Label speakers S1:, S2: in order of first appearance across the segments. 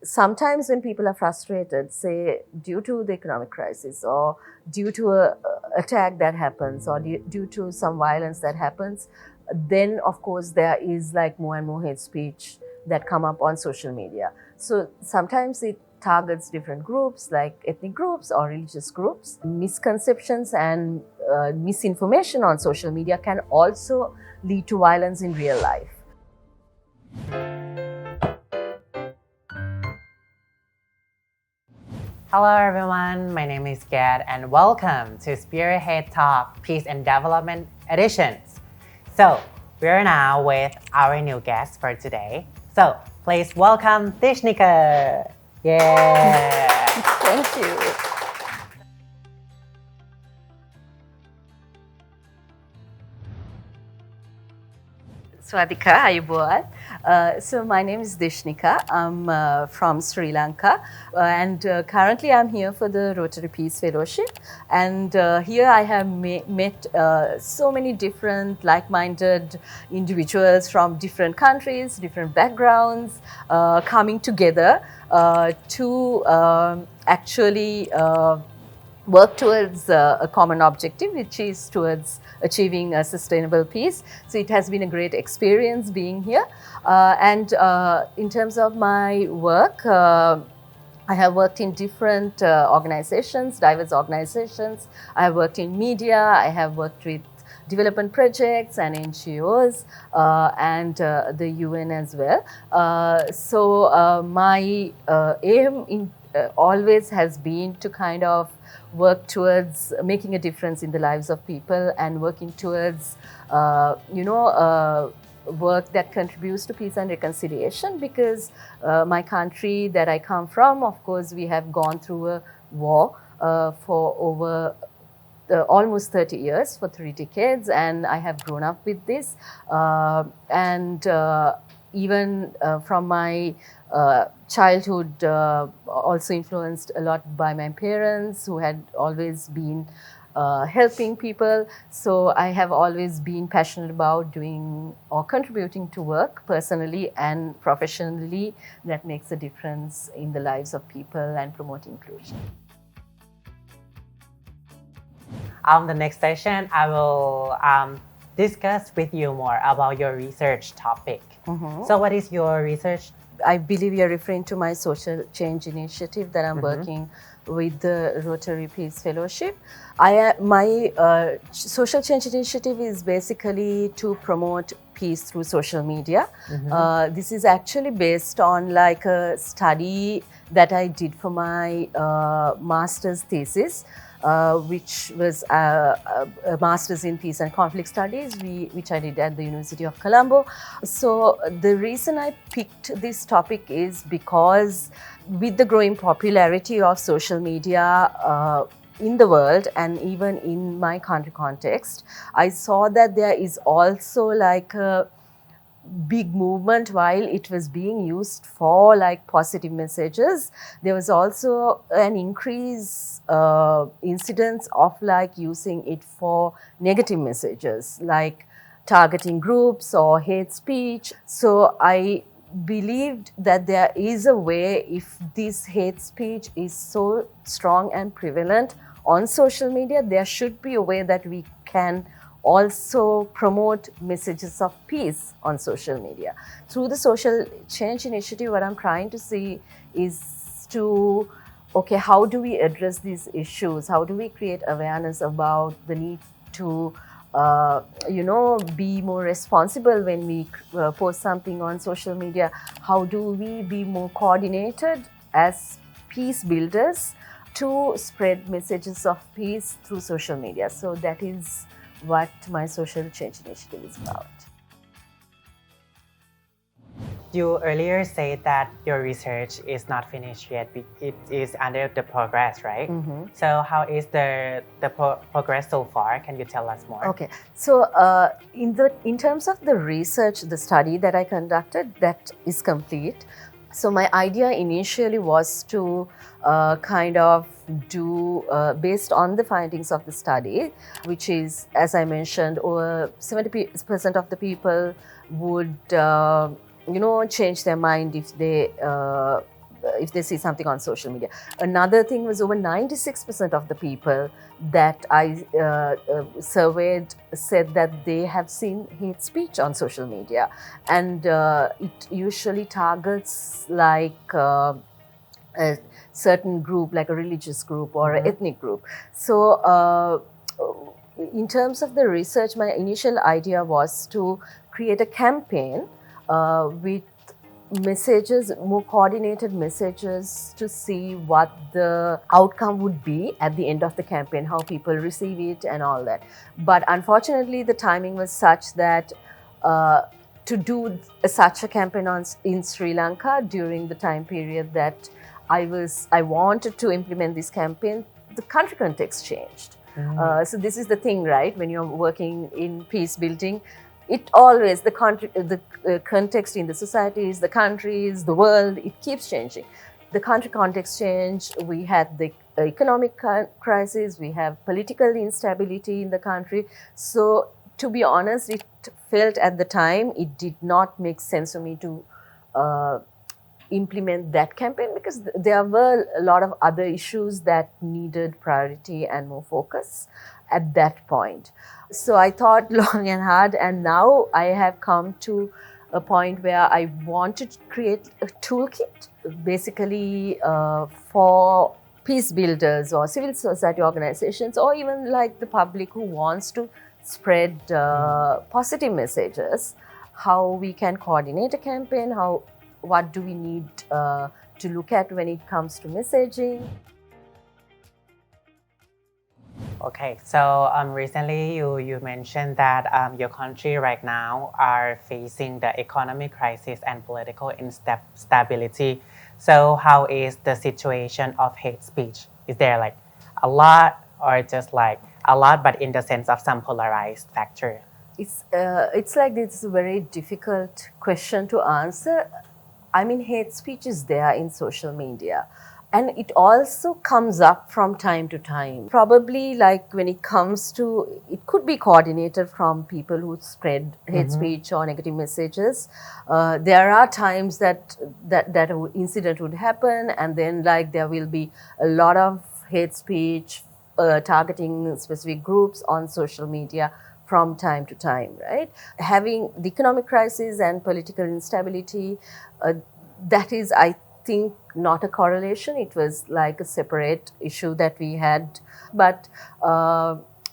S1: sometimes when people are frustrated, say due to the economic crisis or due to a attack that happens or due to some violence that happens, then of course there is like more and more hate speech that come up on social media. So sometimes it targets different groups like ethnic groups or religious groups. Misconceptions and misinformation on social media can also lead to violence in real life.
S2: Hello everyone, my name is Gad and welcome to SpearheadTalk Peace and Development Editions. So, we're now with our new guest for today. So, please welcome Dishnika. Yeah.
S1: Thank you. Swadika, Ayubowan. So my name is Dishnika. I'm from Sri Lanka and currently I'm here for the Rotary Peace Fellowship, and here I have met so many different like-minded individuals from different countries, different backgrounds, coming together to actually work towards a common objective, which is towards achieving a sustainable peace. So it has been a great experience being here. And in terms of my work, I have worked in different organizations, diverse organizations. I have worked in media, I have worked with development projects and NGOs and the UN as well. So my aim always has been to kind of work towards making a difference in the lives of people and working towards, work that contributes to peace and reconciliation, because my country that I come from, of course, we have gone through a war for over almost 30 years, for 3 decades, and I have grown up with this. Even from my childhood, also influenced a lot by my parents, who had always been helping people. So I have always been passionate about doing or contributing to work personally and professionally that makes a difference in the lives of people and promote inclusion.
S2: The next session, I will discuss with you more about your research topic. Mm-hmm. So what is your research?
S1: I believe you're referring to my social change initiative that I'm working with the Rotary Peace Fellowship. My social change initiative is basically to promote peace through social media. This is actually based on like a study that I did for my master's thesis, which was a master's in peace and conflict studies, which I did at the University of Colombo. So the reason I picked this topic is because with the growing popularity of social media in the world and even in my country context, I saw that there is also like a big movement. While it was being used for like positive messages, there was also an increase incidence of like using it for negative messages, like targeting groups or hate speech. So I believed that there is a way, if this hate speech is so strong and prevalent on social media, there should be a way that we can also promote messages of peace on social media. Through the social change initiative, what I'm trying to see is to, okay, how do we address these issues? How do we create awareness about the need to be more responsible when we post something on social media? How do we be more coordinated as peace builders to spread messages of peace through social media? So that is what my social change initiative is about.
S2: You earlier said that your research is not finished yet. It is under the progress, right? Mm-hmm. So how is the progress so far? Can you tell us more?
S1: Okay. So in terms of the research, the study that I conducted, that is complete. So my idea initially was to kind of do, based on the findings of the study, which is, as I mentioned, over 70% of the people would change their mind if they if they see something on social media. Another thing was over 96% of the people that I surveyed said that they have seen hate speech on social media, and it usually targets like a certain group, like a religious group or an ethnic group. So in terms of the research, my initial idea was to create a campaign with messages, more coordinated messages, to see what the outcome would be at the end of the campaign, how people receive it and all that. But unfortunately, the timing was such that to do such a campaign in Sri Lanka during the time period that I wanted to implement this campaign, the country context changed. So this is the thing, right? When you're working in peace building, it always, the context in the societies, the countries, the world, it keeps changing. The country context changed. We had the economic crisis. We have political instability in the country. So to be honest, it felt at the time it did not make sense for me to implement that campaign, because there were a lot of other issues that needed priority and more focus at that point. So I thought long and hard, and now I have come to a point where I wanted to create a toolkit basically for peace builders or civil society organizations, or even like the public who wants to spread positive messages, how we can coordinate a campaign, what do we need to look at when it comes to messaging.
S2: Okay, so recently you mentioned that your country right now are facing the economic crisis and political instability. So how is the situation of hate speech? Is there like a lot, or just like a lot but in the sense of some polarized factor?
S1: It's like this is a very difficult question to answer. I mean, hate speech is there in social media, and it also comes up from time to time. Probably like when it comes to, it could be coordinated from people who spread hate speech or negative messages. There are times that an incident would happen, and then like there will be a lot of hate speech targeting specific groups on social media from time to time, right? Having the economic crisis and political instability, that is, I think, not a correlation. It was like a separate issue that we had. But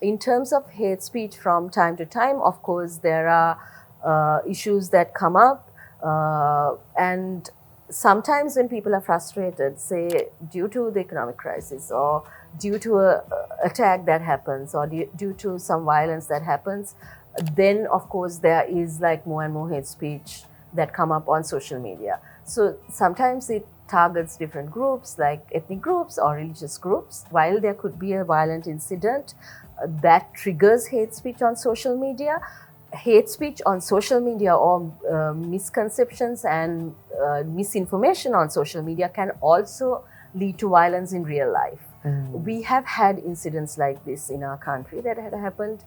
S1: in terms of hate speech from time to time, of course, there are issues that come up. And sometimes when people are frustrated, say due to the economic crisis or due to an attack that happens or due to some violence that happens, then of course there is like more and more hate speech that come up on social media. So sometimes it targets different groups like ethnic groups or religious groups. While there could be a violent incident that triggers hate speech on social media, hate speech on social media or misconceptions and misinformation on social media can also lead to violence in real life. We have had incidents like this in our country that had happened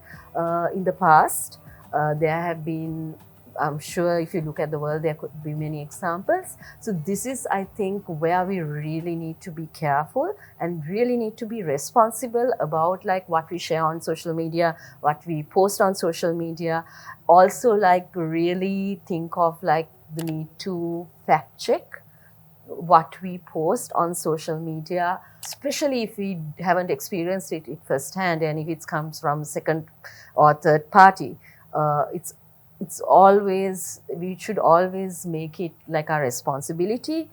S1: in the past. There have been, I'm sure if you look at the world, there could be many examples. So this is, I think, where we really need to be careful and really need to be responsible about like what we share on social media, what we post on social media. Also like really think of like the need to fact check what we post on social media, especially if we haven't experienced it firsthand, and if it comes from second or third party. It's always, we should always make it like our responsibility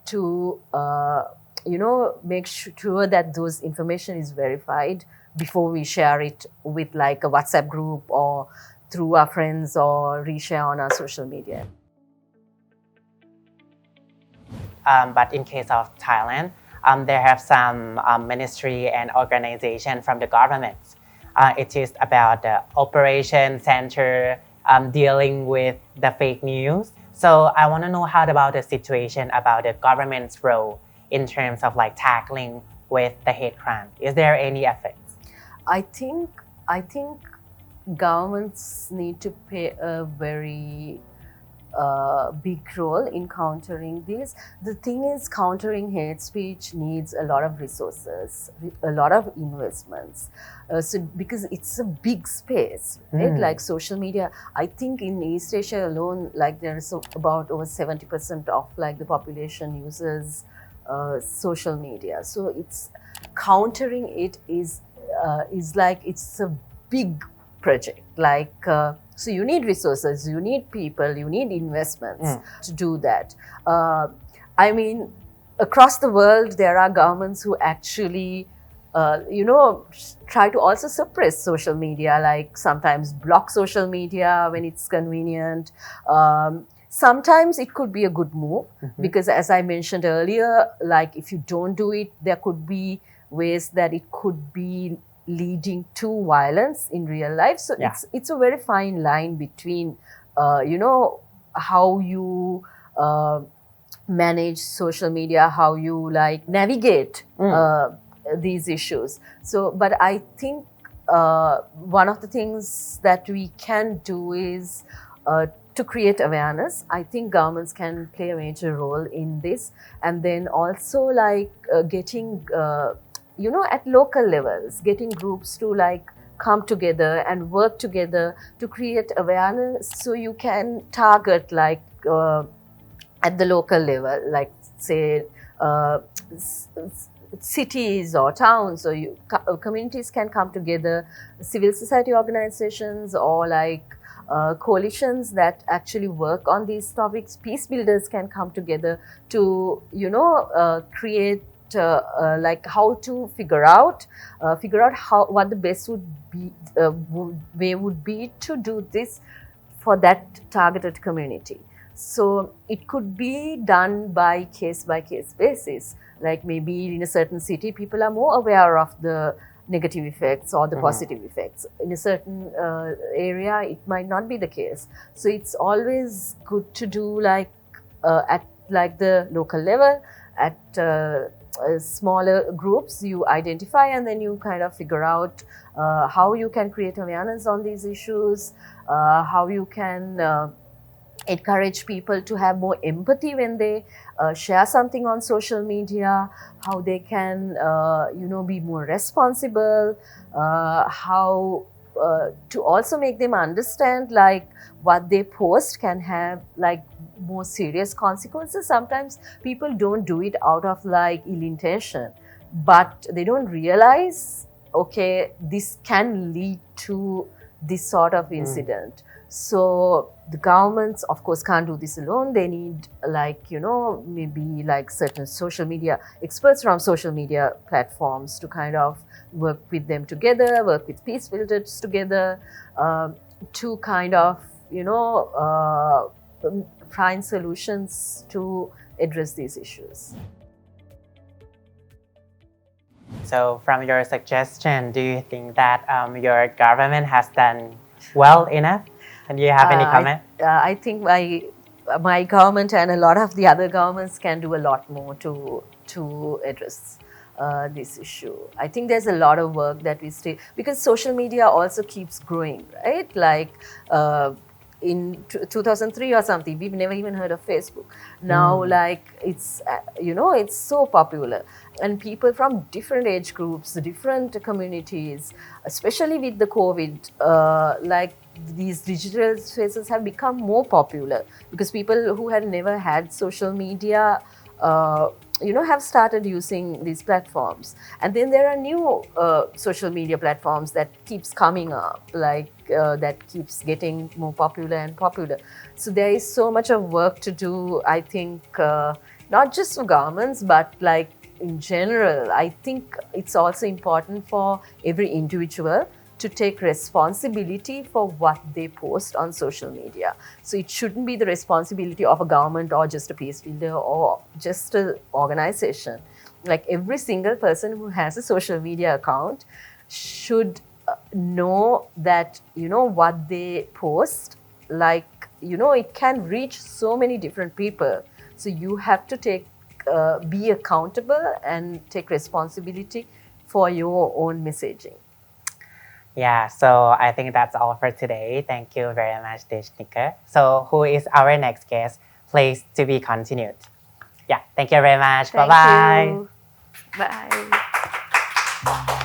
S1: to make sure that those information is verified before we share it with like a WhatsApp group or through our friends or reshare on our social media.
S2: But in case of Thailand, there have some ministry and organization from the government. It is about the operation center dealing with the fake news. So I want to know how about the situation about the government's role in terms of like tackling with the hate crime. Is there any effects?
S1: I think governments need to play a very big role in countering this. The thing is, countering hate speech needs a lot of resources, a lot of investments. So because it's a big space, right? Like social media, I think in East Asia alone, like there's about over 70% of like the population uses social media. So it's countering it is like it's a big project. Like so you need resources, you need people, you need investments to do that. I mean, across the world, there are governments who actually try to also suppress social media, like sometimes block social media when it's convenient. Sometimes it could be a good move because, as I mentioned earlier, like if you don't do it, there could be ways that it could be leading to violence in real life. So it's a very fine line between, how you manage social media, how you like navigate these issues. So, but I think one of the things that we can do is to create awareness. I think governments can play a major role in this, and then also like getting at local levels, getting groups to like come together and work together to create awareness, so you can target like at the local level, like say cities or towns, or communities can come together, civil society organizations or like coalitions that actually work on these topics. Peace builders can come together to create like how to figure out how what the best would be way would be to do this for that targeted community. So it could be done by case basis. Like maybe in a certain city, people are more aware of the negative effects or the positive effects. In a certain area, it might not be the case. So it's always good to do like at like the local level, at smaller groups you identify, and then you kind of figure out how you can create awareness on these issues, how you can encourage people to have more empathy when they share something on social media, how they can be more responsible, how to also make them understand like what they post can have like more serious consequences. Sometimes people don't do it out of like ill intention, but they don't realize, okay, this can lead to this sort of incident. So the governments, of course, can't do this alone. They need like, maybe like certain social media experts from social media platforms to kind of work with them together, work with peace builders together, to kind of, find solutions to address these issues.
S2: So from your suggestion, do you think that your government has done well enough? And do you have any comment?
S1: I think my government and a lot of the other governments can do a lot more to address this issue. I think there's a lot of work that we still, because social media also keeps growing, right? Like in 2003 or something, we've never even heard of Facebook. Now, like it's it's so popular, and people from different age groups, different communities, especially with the COVID, like these digital spaces have become more popular because people who had never had social media have started using these platforms. And then there are new social media platforms that keeps coming up, like that keeps getting more popular and popular. So there is so much of work to do, I think, not just for governments, but like in general. I think it's also important for every individual to take responsibility for what they post on social media. So it shouldn't be the responsibility of a government or just a peace builder or just an organization. Like every single person who has a social media account should know that, what they post, like, it can reach so many different people. So you have to be accountable and take responsibility for your own messaging.
S2: Yeah, so I think that's all for today. Thank you very much, Dishnika. So, who is our next guest? Please to be continued. Yeah, thank you very much.
S1: Thank
S2: Bye bye.
S1: you. Bye.